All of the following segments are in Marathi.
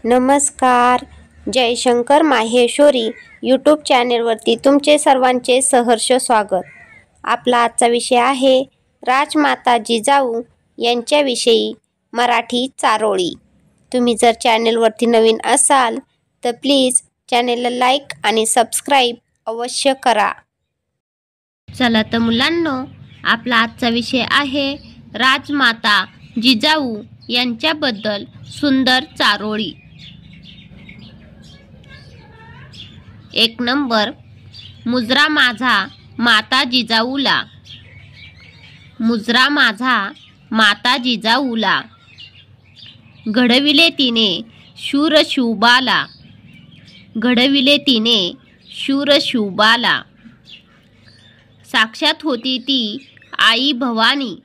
नमस्कार. जयशंकर माहेश्वरी यूट्यूब चॅनेलवरती तुमचे सर्वांचे सहर्ष स्वागत. आपला आजचा विषय आहे राजमाता जिजाऊ यांच्याविषयी मराठी चारोळी. तुम्ही जर चॅनेलवरती नवीन असाल तर प्लीज चॅनेलला लाईक आणि सबस्क्राईब अवश्य करा. चला तर मुलांनो, आपला आजचा विषय आहे राजमाता जिजाऊ यांच्याबद्दल सुंदर चारोळी. 1 नंबर. मुजरा माझा माता जिजाऊला. मुजरा माझा माता जिजाऊला, घडविले तिने शूर शिवबाला. घडविले तिने शूर शिवबाला, साक्षात होती ती आई भवानी.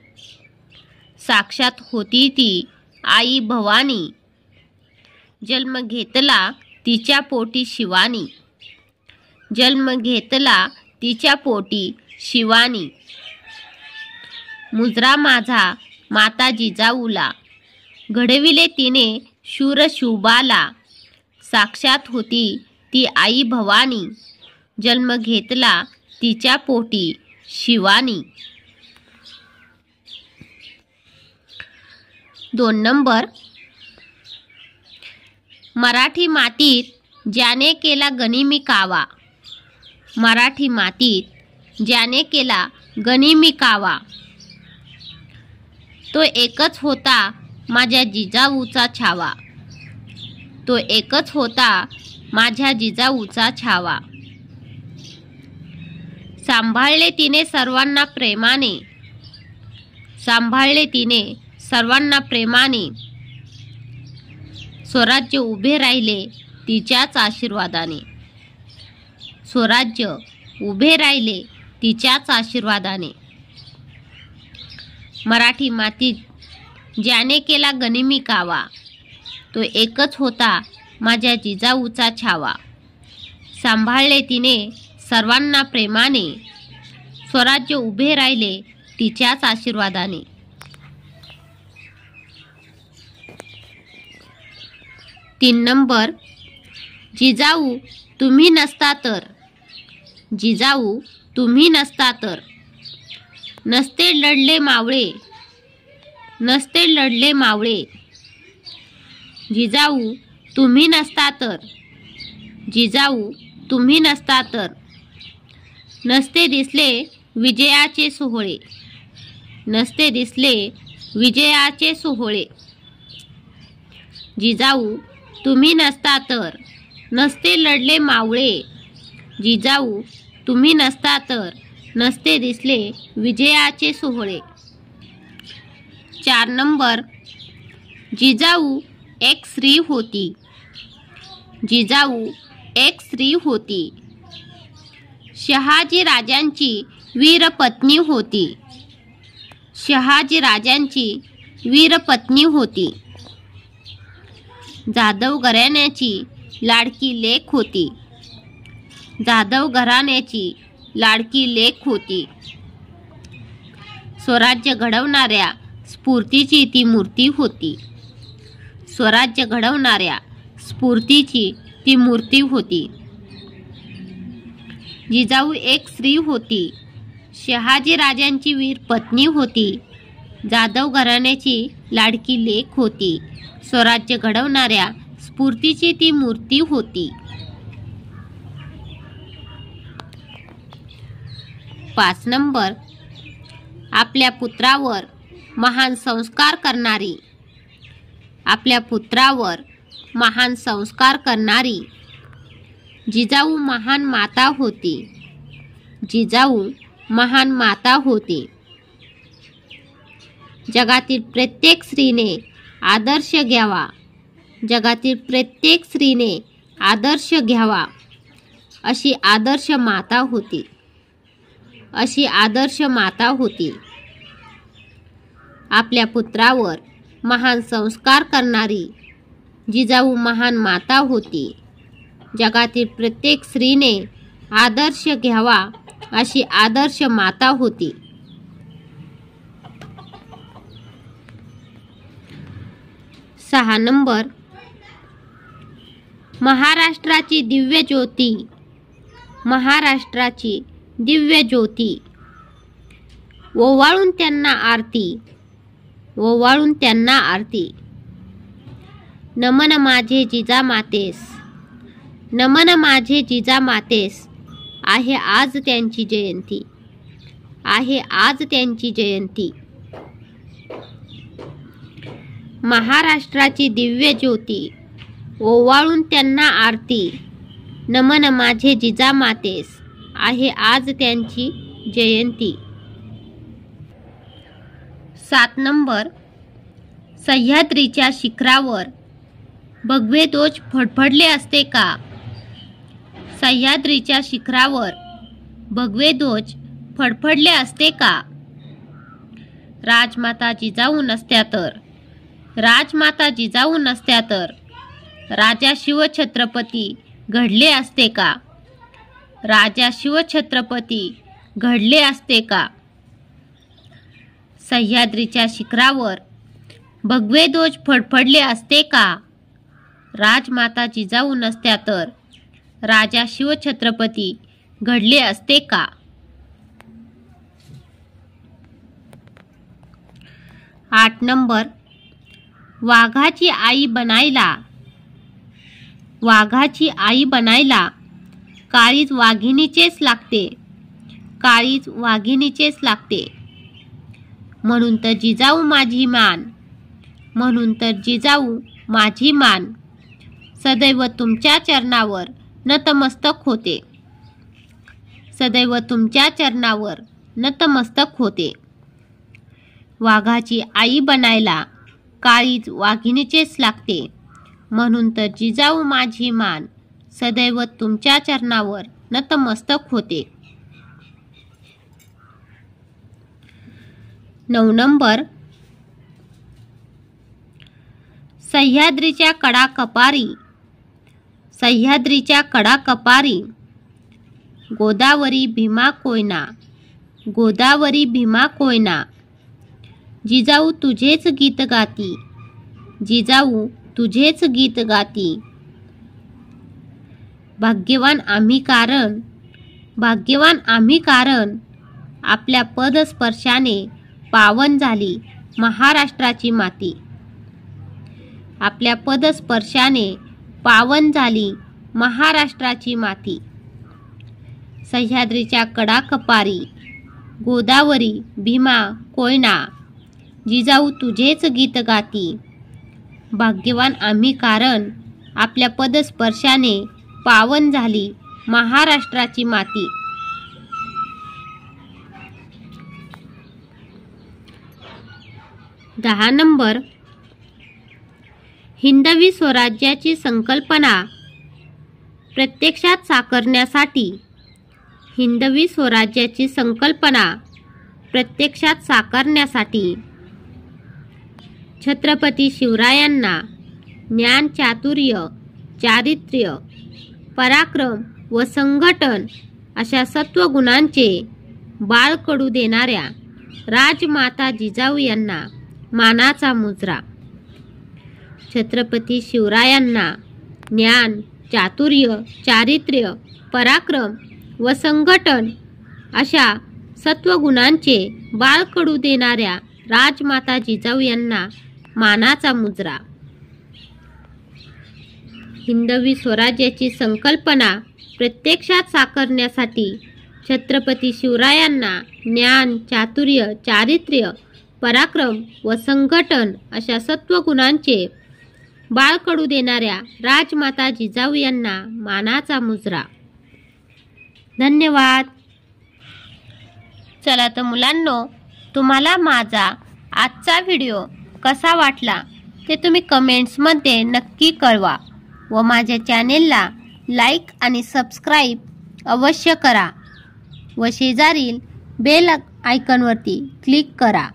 साक्षात होती ती आई भवानी, जन्म घेतला तिच्या पोटी शिवानी. जन्म घेतला तिच्या पोटी शिवानी. मुजरा माझा माता जिजाऊला, घडविले तिने शूर शिवबाला. साक्षात होती ती आई भवानी, जन्म घेतला तिच्या पोटी शिवानी. 2 नंबर. मराठी मातीत ज्याने केला गनिमी कावा. मराठी मातीत ज्याने केला गनिमी कावा, तो एकच होता माझ्या जिजाऊचा छावा. तो एकच होता माझ्या जिजाऊचा छावा. सांभाळले तिने सर्वांना प्रेमाने. सांभाळले तिने सर्वांना प्रेमाने, स्वराज्य उभे राहिले तिच्याच आशीर्वादाने. स्वराज्य उभे राहिले तिच्याच आशीर्वादाने. मराठी मातीत ज्याने केला गनिमी कावा, तो एकच होता माझ्या जिजाऊचा छावा. सांभाळले तिने सर्वांना प्रेमाने, स्वराज्य उभे राहिले तिच्याच आशीर्वादाने. 3 नंबर. जिजाऊ तुम्ही नसता तर. जिजाऊ तुम्ही नसता तर, नसते लढले मावळे. नसते लढले मावळे, जिजाऊ तुम्ही नसता तर. जिजाऊ तुम्ही नसता तर, नसते दिसले विजयाचे सोहळे. नसते दिसले विजयाचे सोहळे, जिजाऊ तुम्ही नसता तर. नसते लढले मावळे, जिजाऊ तुम्ही नसता तर, नसते दिसले विजयाचे सोहळे. 4 नंबर. जिजाऊ एक स्त्री होती. जिजाऊ एक स्त्री होती, शहाजी राजांची वीर पत्नी होती. शहाजी राजांची वीर पत्नी होती, जाधव घराण्याची लाडकी लेक होती. जाधव घराण्याची लाडकी लेक होती, स्वराज्य घडवणाऱ्या स्फूर्तीची ती मूर्ती होती. स्वराज्य घडवणाऱ्या स्फूर्तीची ती मूर्ती होती. जिजाऊ एक स्त्री होती, शहाजी राजांची वीर पत्नी होती, जाधव घराण्याची लाडकी लेक होती, स्वराज्य घडवणाऱ्या स्फूर्तीची ती मूर्ती होती. 5 नंबर. आपल्या पुत्रावर महान संस्कार करणारी. आपल्या पुत्रावर महान संस्कार करणारी, जिजाऊ महान माता होती. जिजाऊ महान माता होती, जगातील प्रत्येक स्त्रीने आदर्श घ्यावा. जगातील प्रत्येक स्त्रीने आदर्श घ्यावा, अशी आदर्श माता होती. अशी आदर्श माता होती. आपल्या पुत्रावर महान संस्कार करणारी जिजाऊ महान माता होती. जगातील प्रत्येक स्त्रीने आदर्श घ्यावा, अशी आदर्श माता होती. 6 नंबर. महाराष्ट्राची दिव्य ज्योती, महाराष्ट्राची दिव्य ज्योती. ओवाळून त्यांना आरती, ओवाळून त्यांना आरती. नमन माझे जिजामातेस, नमन माझे जिजामातेस. आहे आज त्यांची जयंती, आहे आज त्यांची जयंती. महाराष्ट्राची दिव्य ज्योती, ओवाळून त्यांना आरती. नमन माझे जिजामातेस. आहे आज त्यांची जयंती. 7 नंबर. सह्याद्रीच्या शिखरावर भगवे ध्वज फडफडले असते का? सह्याद्रीच्या शिखरावर भगवे ध्वज फडफडले असते का? राजमाता जिजाऊ नसत्या तर, राजमाता जिजाऊ नसत्या तर राजा शिवछत्रपती घडले असते का? राजा शिवछत्रपती घडले असते का? सह्याद्रीच्या शिखरावर भगवे ध्वज फडफडले असते का? राजमाता जिजाऊ नसत्या तर राजा शिवछत्रपती घडले असते का? 8 नंबर. वाघाची आई बनायला, वाघाची आई बनायला काळीज वाघिणीचेच लागते, काळीज वाघिणीचेच लागते. म्हणून तर जिजाऊ माझी मान, म्हणून तर जिजाऊ माझी मान. सदैव तुमच्या चरणावर नतमस्तक होते, सदैव तुमच्या चरणावर नतमस्तक होते. वाघाची आई बनायला काळीज वाघिणीचेच लागते. म्हणून तर जिजाऊ माझी मान. सदैव तुमच्या चरणावर नतमस्तक होते. 9 नंबर. सह्याद्रीच्या कडा कपारी, सह्याद्रीच्या कडा कपारी. गोदावरी भीमा कोयना, गोदावरी भीमा कोयना. जिजाऊ तुझेच गीत गाती, जिजाऊ तुझेच गीत गाती. भाग्यवान आम्ही कारण, भाग्यवान आम्ही कारण आपल्या पदस्पर्शाने पावन झाली महाराष्ट्राची माती. आपल्या पदस्पर्शाने पावन झाली महाराष्ट्राची माती. सह्याद्रीच्या कडा कपारी, गोदावरी भीमा कोयना. जिजाऊ तुझेच गीत गाती. भाग्यवान आम्ही कारण आपल्या पदस्पर्शाने पावन झाली महाराष्ट्राची माती. 10 नंबर. हिंदवी स्वराज्याची संकल्पना प्रत्यक्षात साकारण्यासाठी, हिंदवी स्वराज्याची संकल्पना प्रत्यक्षात साकारण्यासाठी छत्रपती शिवरायांना ज्ञान, चातुर्य, चारित्र्य, पराक्रम व संघटन अशा सत्वगुणांचे बाळकडू देणाऱ्या राजमाता जिजाऊ यांना मानाचा मुजरा. छत्रपती शिवरायांना ज्ञान, चातुर्य, चारित्र्य, पराक्रम व संघटन अशा सत्वगुणांचे बाळकडू देणाऱ्या राजमाता जिजाऊ यांना मानाचा मुजरा. हिंदवी स्वराज्याची संकल्पना प्रत्यक्षात साकारण्यासाठी छत्रपती शिवरायांना ज्ञान, चातुर्य, चारित्र्य, पराक्रम व संघटन अशा सत्वगुणांचे बाळकडू देणाऱ्या राजमाता जिजाऊ यांना मानाचा मुजरा. धन्यवाद. चला तर मुलांनो, तुम्हाला माझा आजचा व्हिडिओ कसा वाटला ते तुम्ही कमेंट्समध्ये नक्की कळवा व माझ्या चॅनेलला लाईक आणि सबस्क्राईब अवश्य करा व शेजारील बेल आयकॉनवरती क्लिक करा,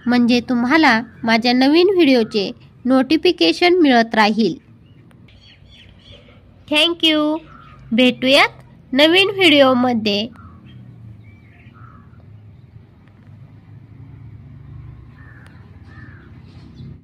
म्हणजे तुम्हाला माझ्या नवीन व्हिडिओचे नोटिफिकेशन मिळत राहील. थँक्यू. भेटूयात नवीन व्हिडिओमध्ये.